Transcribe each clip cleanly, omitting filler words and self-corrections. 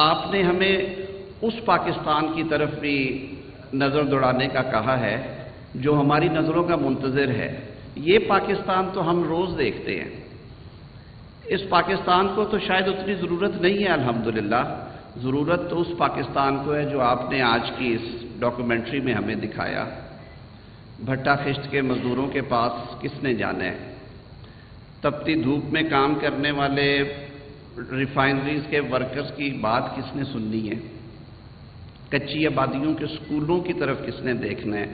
آپ نے ہمیں اس پاکستان کی طرف بھی نظر دوڑانے کا کہا ہے جو ہماری نظروں کا منتظر ہے۔ یہ پاکستان تو ہم روز دیکھتے ہیں، اس پاکستان کو تو شاید اتنی ضرورت نہیں ہے۔ الحمدللہ ضرورت تو اس پاکستان کو ہے جو آپ نے آج کی اس ڈاکومنٹری میں ہمیں دکھایا۔ بھٹا خشت کے مزدوروں کے پاس کس نے جانا ہے؟ تپتی دھوپ میں کام کرنے والے ریفائنریز کے ورکرز کی بات کس نے سننی ہے؟ کچی آبادیوں کے سکولوں کی طرف کس نے دیکھنا ہے؟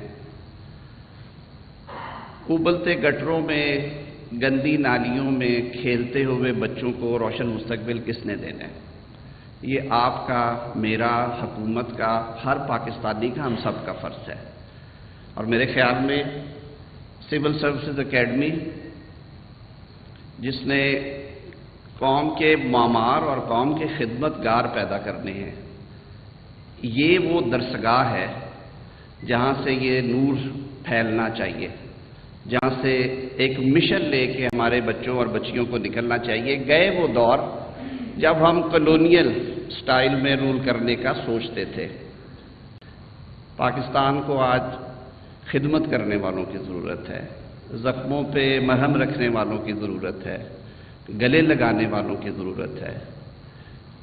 ابلتے گٹروں میں، گندی نالیوں میں کھیلتے ہوئے بچوں کو روشن مستقبل کس نے دینا ہے؟ یہ آپ کا، میرا، حکومت کا، ہر پاکستانی کا، ہم سب کا فرض ہے۔ اور میرے خیال میں سول سروسز اکیڈمی جس نے قوم کے معمار اور قوم کے خدمت گار پیدا کرنے ہیں، یہ وہ درسگاہ ہے جہاں سے یہ نور پھیلنا چاہیے، جہاں سے ایک مشن لے کے ہمارے بچوں اور بچیوں کو نکلنا چاہیے۔ گئے وہ دور جب ہم کالونیل سٹائل میں رول کرنے کا سوچتے تھے۔ پاکستان کو آج خدمت کرنے والوں کی ضرورت ہے، زخموں پہ مرہم رکھنے والوں کی ضرورت ہے، گلے لگانے والوں کی ضرورت ہے،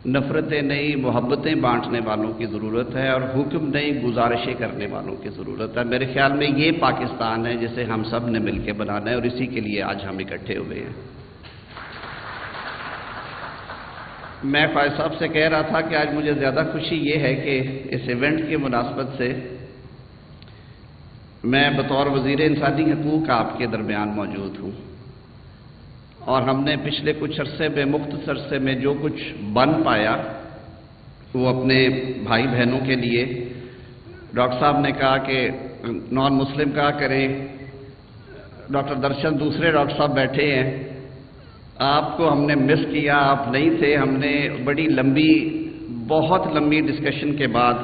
نفرتیں نہیں محبتیں بانٹنے والوں کی ضرورت ہے، اور حکم نہیں گزارشیں کرنے والوں کی ضرورت ہے۔ میرے خیال میں یہ پاکستان ہے جسے ہم سب نے مل کے بنانا ہے، اور اسی کے لیے آج ہم اکٹھے ہوئے ہیں۔ میں فائز صاحب سے کہہ رہا تھا کہ آج مجھے زیادہ خوشی یہ ہے کہ اس ایونٹ کی مناسبت سے میں بطور وزیر انسانی حقوق آپ کے درمیان موجود ہوں، اور ہم نے پچھلے کچھ عرصے میں، مختصر عرصے میں جو کچھ بن پایا وہ اپنے بھائی بہنوں کے لیے۔ ڈاکٹر صاحب نے کہا کہ نان مسلم کہا کریں، ڈاکٹر درشن دوسرے ڈاکٹر صاحب بیٹھے ہیں، آپ کو ہم نے مس کیا، آپ نہیں تھے۔ ہم نے بڑی لمبی، بہت لمبی ڈسکشن کے بعد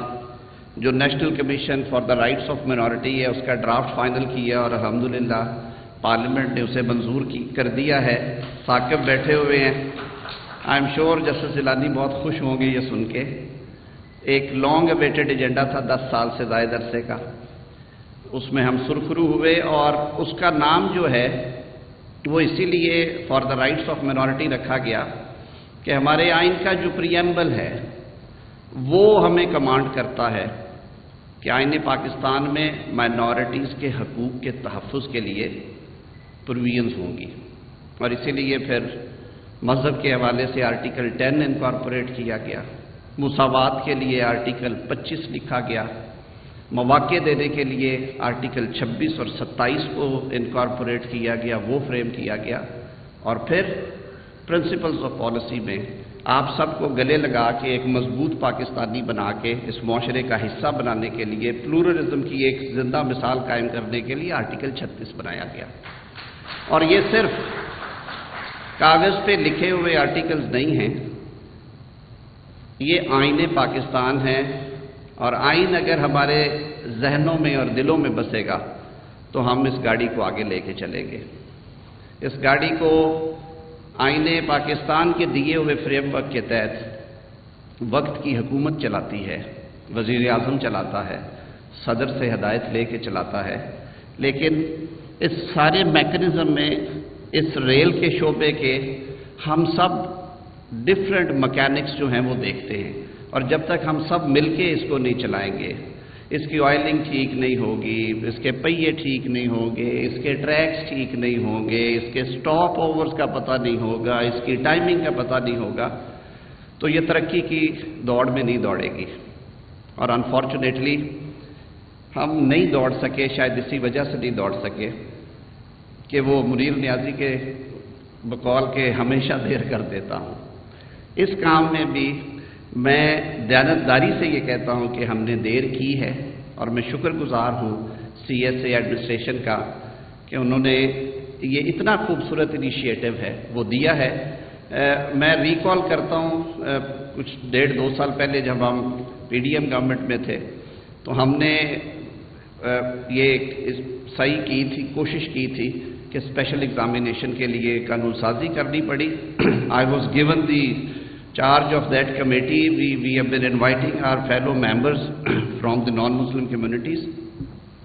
جو national commission for the rights of minority ہے اس کا ڈرافٹ فائنل کیا، اور الحمدللہ پارلیمنٹ نے اسے منظور کر دیا ہے۔ ثاقب بیٹھے ہوئے ہیں، I am sure justice Jilani بہت خوش ہوں گے یہ سن کے۔ ایک لانگ اویٹڈ ایجنڈا تھا 10 سال سے زائد عرصے کا، اس میں ہم سرخرو ہوئے، اور اس کا نام جو ہے وہ اسی لیے for the rights of minority رکھا گیا کہ ہمارے آئین کا جو پریمبل ہے وہ ہمیں کمانڈ کرتا ہے کہ آئین پاکستان میں مائنورٹیز کے حقوق کے تحفظ کے لیے پروویژنز ہوں گی، اور اسی لیے پھر مذہب کے حوالے سے آرٹیکل 10 انکارپوریٹ کیا گیا، مساوات کے لیے آرٹیکل 25 لکھا گیا، مواقع دینے کے لیے آرٹیکل 26 اور 27 کو انکارپوریٹ کیا گیا، وہ فریم کیا گیا، اور پھر پرنسپلز آف پالیسی میں آپ سب کو گلے لگا کے ایک مضبوط پاکستانی بنا کے اس معاشرے کا حصہ بنانے کے لیے، پلورلزم کی ایک زندہ مثال قائم کرنے کے لیے آرٹیکل 36 بنایا گیا۔ اور یہ صرف کاغذ پہ لکھے ہوئے آرٹیکلز نہیں ہیں، یہ آئین پاکستان ہے، اور آئین اگر ہمارے ذہنوں میں اور دلوں میں بسے گا تو ہم اس گاڑی کو آگے لے کے چلیں گے۔ اس گاڑی کو آئین پاکستان کے دیے ہوئے فریم ورک کے تحت وقت کی حکومت چلاتی ہے، وزیر اعظم چلاتا ہے، صدر سے ہدایت لے کے چلاتا ہے، لیکن اس سارے میکنزم میں، اس ریل کے شعبے کے ہم سب ڈفرینٹ مکینکس جو ہیں وہ دیکھتے ہیں، اور جب تک ہم سب مل کے اس کو نہیں چلائیں گے، اس کی آئلنگ ٹھیک نہیں ہوگی، اس کے پہیے ٹھیک نہیں ہوں گے، اس کے ٹریکس ٹھیک نہیں ہوں گے، اس کے سٹاپ اوورز کا پتہ نہیں ہوگا، اس کی ٹائمنگ کا پتہ نہیں ہوگا، تو یہ ترقی کی دوڑ میں نہیں دوڑے گی۔ اور انفارچونیٹلی ہم نہیں دوڑ سکے، شاید اسی وجہ سے نہیں دوڑ سکے کہ وہ منیر نیازی کے بقول کے ہمیشہ دیر کر دیتا ہوں۔ اس کام میں بھی میں دیانتداری سے یہ کہتا ہوں کہ ہم نے دیر کی ہے، اور میں شکر گزار ہوں سی ایس اے ایڈمنسٹریشن کا کہ انہوں نے یہ اتنا خوبصورت انیشیٹو ہے وہ دیا ہے۔ میں ریکال کرتا ہوں کچھ 1.5-2 سال پہلے جب ہم پی ڈی ایم گورنمنٹ میں تھے تو ہم نے یہ صحیح کی تھی، کوشش کی تھی کہ اسپیشل ایگزامینیشن کے لیے قانون سازی کرنی پڑی۔ I was given the charge of that committee, we have been inviting our fellow members from the non-Muslim communities.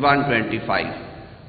125,